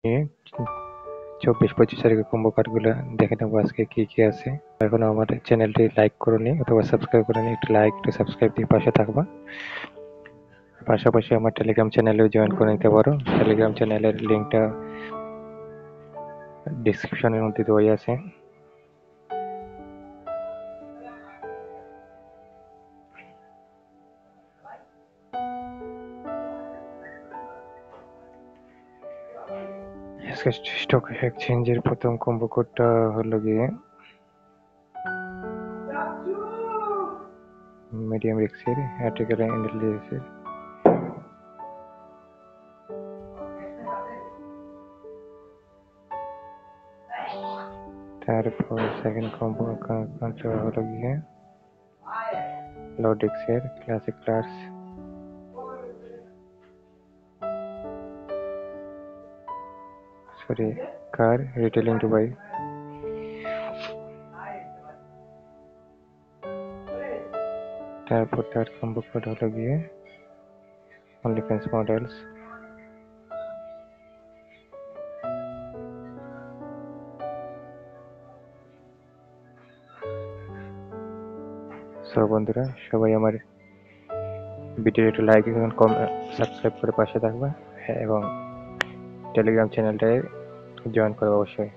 নিয়ে 24-25 তারিখের কম্বো কার্ডগুলো দেখে নেবো আজকে কি কি আছে। এখনো আমার চ্যানেলটি লাইক করোনি অথবা সাবস্ক্রাইব করোনি, একটু লাইক একটু সাবস্ক্রাইব দিয়ে পাশে থাকবা। পাশাপাশি আমার টেলিগ্রাম চ্যানেলেও জয়েন করে নিতে পারো। টেলিগ্রাম চ্যানেলের লিঙ্কটা ডিসক্রিপশনের মধ্যে দেওয়াই আছে। স্টক এক্সচেঞ্জের প্রথম কম্বো কোডটা হলো গিয়ে মিডিয়াম রিস্কের আর্টিকেল ইন্টেলিজেন্সের তারপর সেকেন্ড কম্বো হলো গিয়ে লো ডিস্কের classic class car retailing to buy. তারপর থার্ড কম্বো কোড হলো গিয়ে অনলি ফ্যান্স মডেলস। সো বন্ধুরা, সবাই আমার ভিডিওটি একটু লাইক এবং সাবস্ক্রাইব করে পাশে থাকবে এবং টেলিগ্রাম চ্যানেলটায় জয়েন করবে অবশ্যই।